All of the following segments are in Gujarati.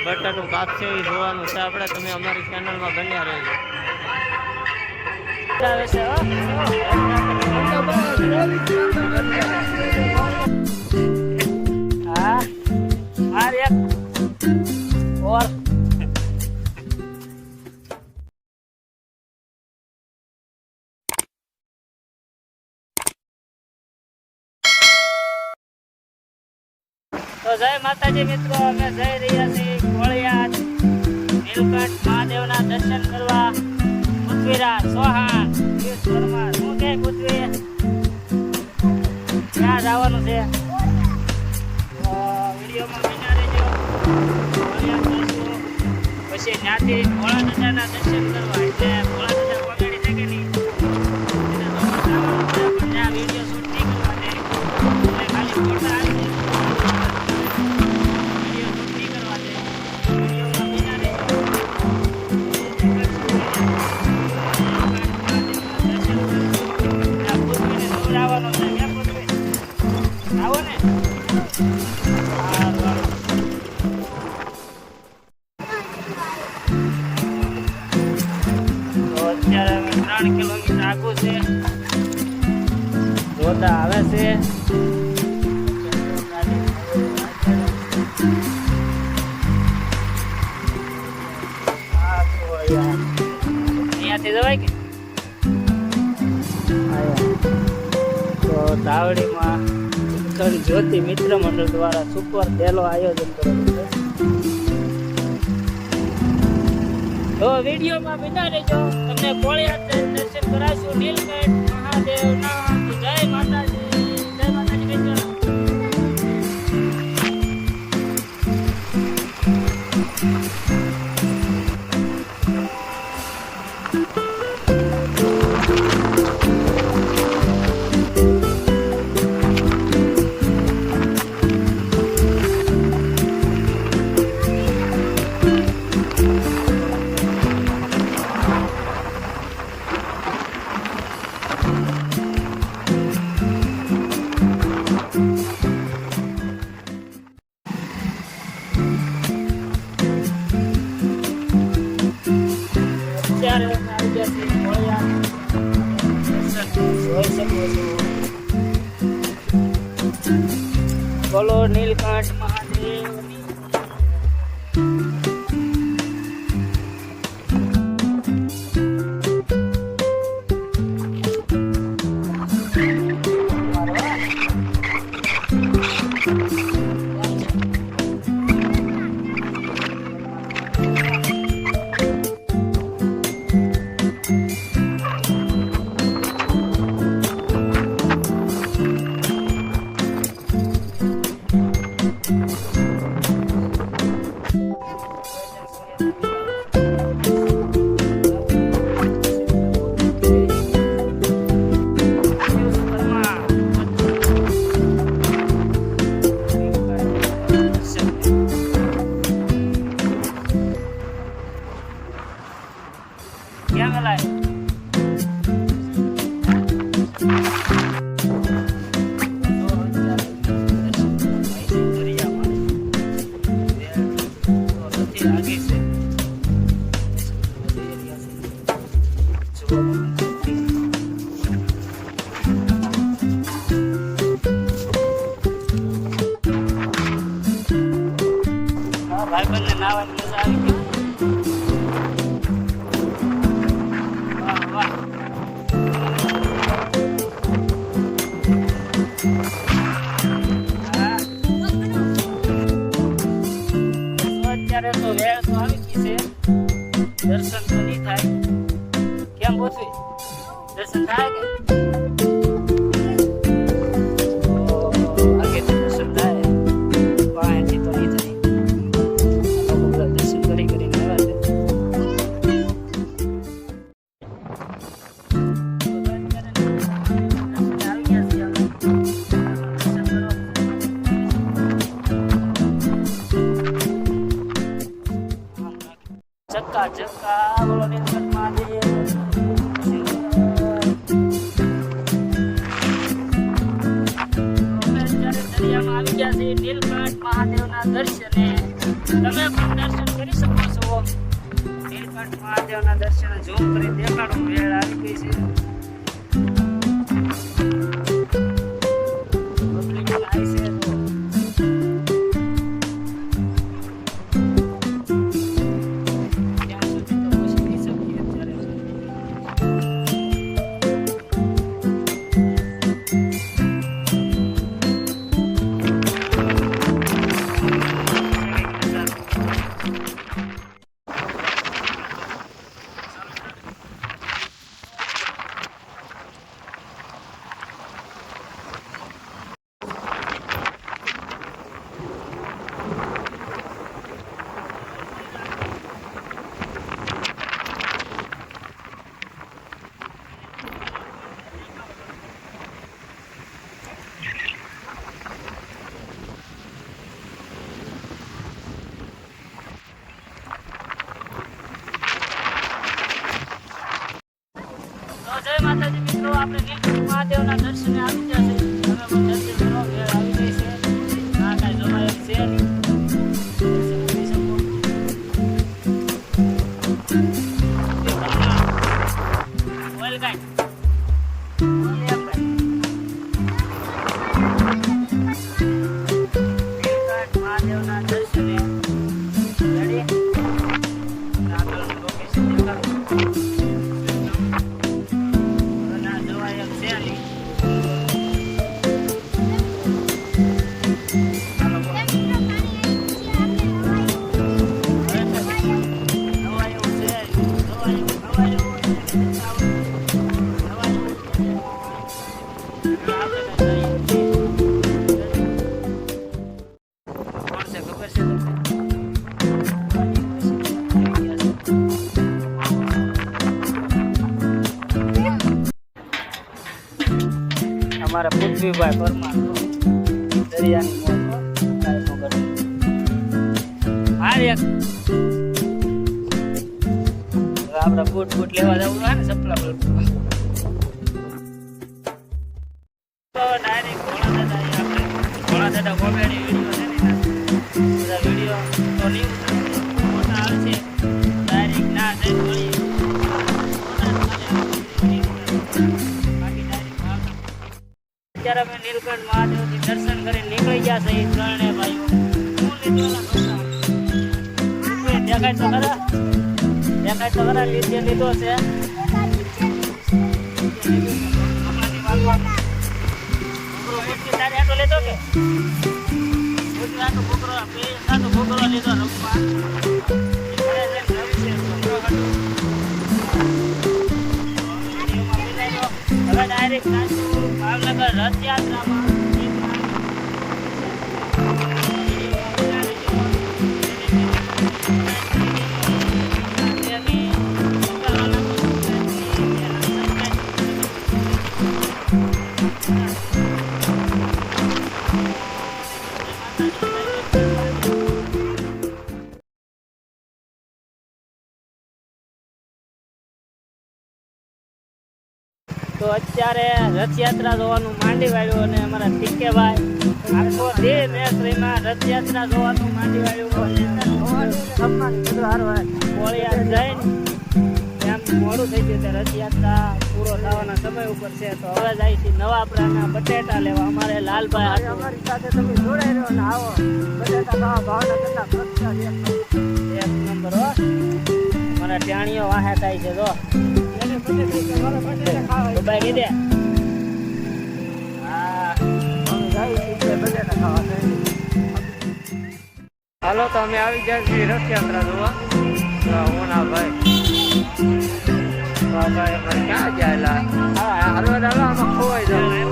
બટાટું કાપશે એ જોવાનું છે આપણે. તમે અમારી ચેનલમાં બન્યા રહેજો. હા માર એક ઓર તો જય માતાજી મિત્રો, અમે જઈ રહ્યા છીએ કોળિયાદ નીલકંઠ મહાદેવના દર્શન કરવા. પૃથ્વીરાજ ચૌહાણ પરમાર, શું કે પૃથ્વી ક્યાં જવાનું છે? વિડીયોમાં બન્યા રહેજો. કોળિયાદ જઈશું, પછી ત્યાંથી ભોળા દાદાના દર્શન કરવા. એટલે ભોળા દાદા કોમેડી છે કે નહીં, પણ ત્યાં વિડીયો શૂટ નહીં કરવા દે, એટલે ખાલી ફોટા આવી કિલોમીટર આગું છે. જોતા આવે છે. અહીંયાથી જવાય કે તો ધાવડીમાં જ્યોતિ મિત્ર મંડળ દ્વારા સુપર ડેલો આયોજન કરેલું છે. તો વિડીયોમાં બિના રહેજો. તમને કોળિયાદ દર્શન કરાવશું નીલકંઠ મહાદેવના. જય માતાજી, જય માતાજી મિત્રો. બોલો નીલકંઠ મહાદેવ. ભાઈબંધને નાવાની મજા આવી ગઈ. અત્યારે તો વેળ તો આવી ગઈ છે, દર્શન તો નહીં થાય. કેમ પૂછવી, દર્શન થાય કે ચક્કા ચક્કા બોલો નીલકંઠ મહાદેવ. દરિયામાં આવી ગયા છે નીલકંઠ મહાદેવના દર્શને તમે પણ દર્શન કરી શકો છો. નીલકંઠ મહાદેવના દર્શન ઝૂમ કરી દેખાડો. વેળ આવી ગઈ છે. પબ્લિક લાઈ છે તો ત્યાં સુધી તો પૂછી શકીએ અત્યારે. જય માતાજી મિત્રો, આપણે નીલકંઠ મહાદેવના દર્શને આવી ગયા છે. તમે પણ દર્શન કરો. વેળ આવી ગઈ છે. ના કાંઈ જમાય એમ છે નહીં. દર્શન કરી શકો. ઓઇલ કાંઈ ઓઇલ એમ કાંઈ. નીલકંઠ મહાદેવના દર્શને રેડી. આગળનું લોકેશન દેખાડું. અમારા પૃથ્વીભાઈ પરમાર દરિયાની મોજ આપડે બૂટ લેવા જવું હોય ને ચપલા બૂટ તો ડાયરેક્ટ ઘોડા દાદા કોમેડી વિડીયો છે ને બધા વિડીયો તો નહીં મોટા આવશે. ડાયરેક્ટ ના જઈ વળી અત્યારે અમે નીલકંઠ મહાદેવથી દર્શન કરીને નીકળી ગયા છે. એ ત્રણે ભાઈઓ દેખાય તો ખરા લીધો છે. તારે આટો લેતો કે છોકરો લીધો રમવા. હવે ડાયરેક્ટ ભાવનગર રથયાત્રામાં તો અત્યારે રથયાત્રા જોવાનું માંડી વાળ્યું અને અમારા ટીકેભાઈ આખો દે મેસરીમાં રથયાત્રા જોવાનું માંડી વાળ્યું. કોળિયા જઈને એમ મોડું થઈ ગયું. રથયાત્રા પૂરો થવાના સમય ઉપર છે. તો હવે જાય છે નવાપરાના બટેટા લેવા. અમારે લાલભાઈ અમારી સાથે તમે જોડાઈ રહ્યો ને આવો બટેટા ખાવા. ભાવનગરના પ્રખ્યાત એક નંબર હો. અમારા ટાણીઓ વાહે થાય છે. જો ભાઈ કીધે હાલો તો અમે આવી ગયા છીએ રથયાત્રા જોવા. હું ના ભાઈ ક્યાં જાય હાલવા દાદા આમાં ખોવાઈ જાય.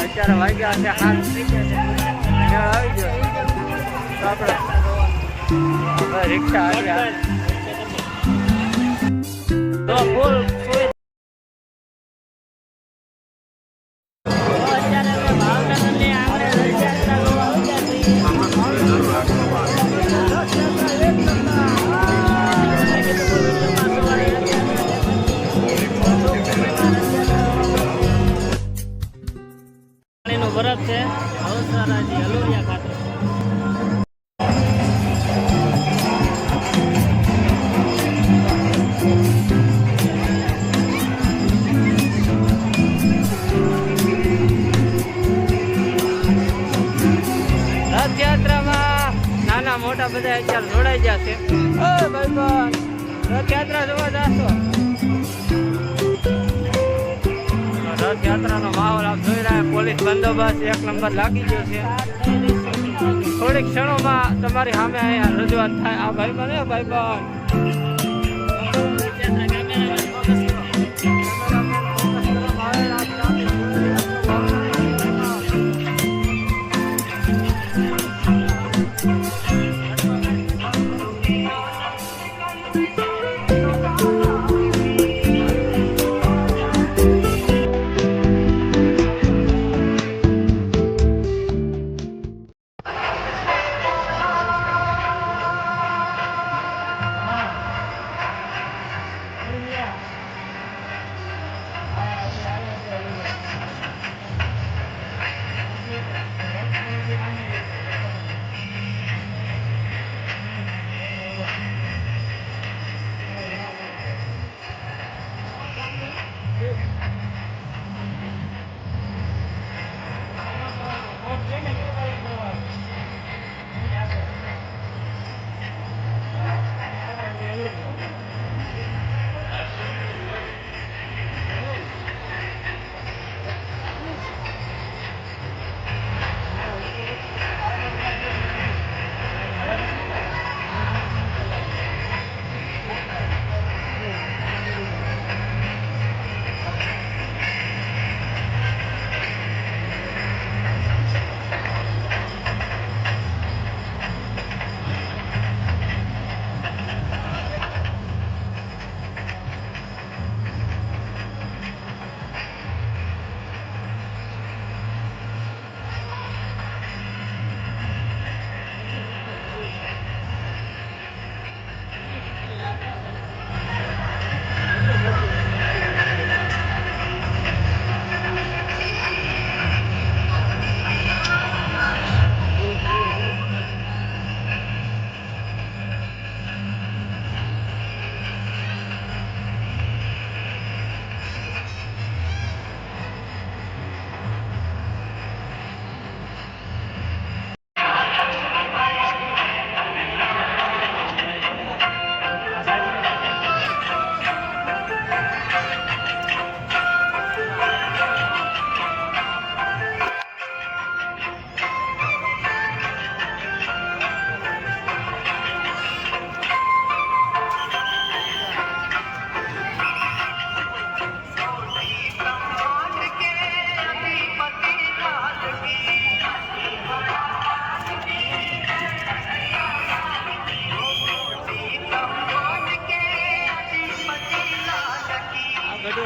અત્યારે વાગ્યા છે હાલ આવી ગયો. તો આપણે રિક્ષા આવ્યા તો ફૂલ બરફ છે. હવસરાજી હલોરિયા ખાતે રથયાત્રામાં નાના મોટા બધા અત્યારે જોડાઈ ગયા છે. ભાઈ પણ રથયાત્રા જોવા જાશો. રથયાત્રાનો માહોલ આપ જોઈ રહ્યા. પોલીસ બંદોબસ્ત એક નંબર લાગી ગયો છે. થોડીક ક્ષણોમાં તમારી સામે અહીંયા રજૂઆત થાય. આ ભાઈ બને ભાઈ પણ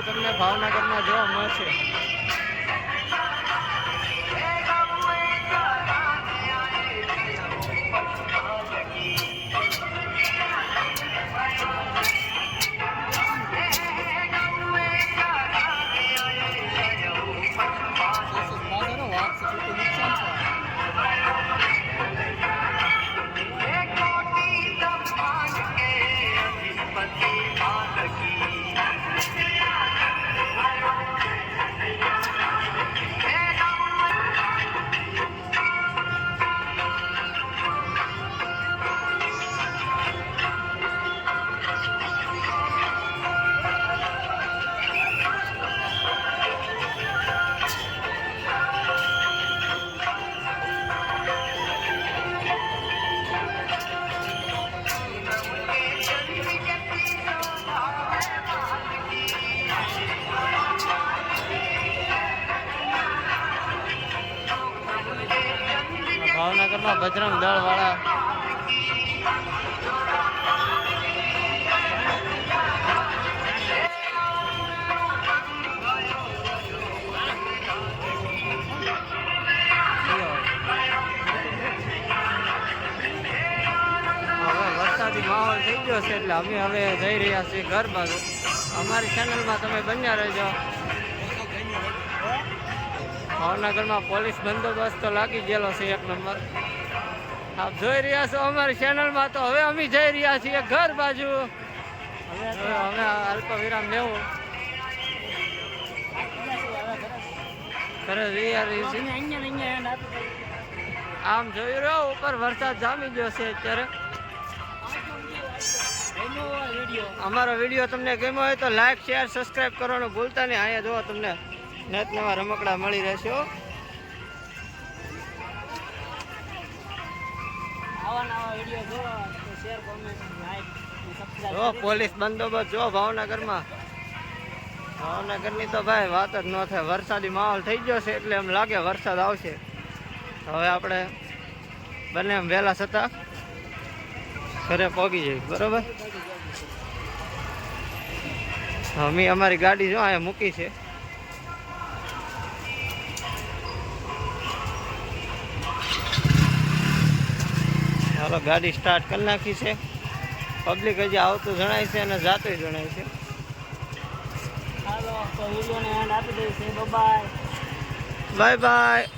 તમને ભાવનગરમાં જોવા મળશે. ભાવનગરમાં બજરંગ દળ વાળા વરસાદી માહોલ થઈ ગયો છે એટલે અમે હવે જઈ રહ્યા છીએ ઘર બાજુ. અમારી ચેનલમાં તમે બન્યા રહેજો. ભાવનગરમાં પોલીસ બંદોબસ્ત તો લાગી ગયેલો છે એક નંબર. આપ જોઈ રહ્યા છો અમારી ચેનલમાં. તો હવે અમે જઈ રહ્યા છીએ ઘર બાજુ. હવે અમે અલ્પ વિરામ લેવું ઘરે જઈ રહ્યા છીએ. આમ જોઈ રહ્યો ઉપર વરસાદ જામી ગયો છે અત્યારે. અમારો વિડીયો તમને ગમ્યો હોય તો લાઈક શેર સબસ્ક્રાઇબ કરવાનું ભૂલતા નહીં. અહીંયા જોવો તમને નેટ નવા રમકડા મળી રહેશે. જો પોલીસ બંદોબસ્ત જો ભાવનગરમાં. ભાવનગરની તો ભાઈ વાત જ ન થાય. વરસાદી માહોલ થઈ ગયો છે એટલે એમ લાગે વરસાદ આવશે. હવે આપણે બંને એમ વહેલા છતાં ઘરે પહોંચી જઈએ. બરોબર, અમે અમારી ગાડી જો અહીંયા મૂકી છે. હાલો ગાડી સ્ટાર્ટ કરી નાખી છે. પબ્લિક હજી આવતું જણાય છે અને જાતું જણાય છે. હાલો તો વિડીયોને એન્ડ આપી દઈશું. Bye bye bye.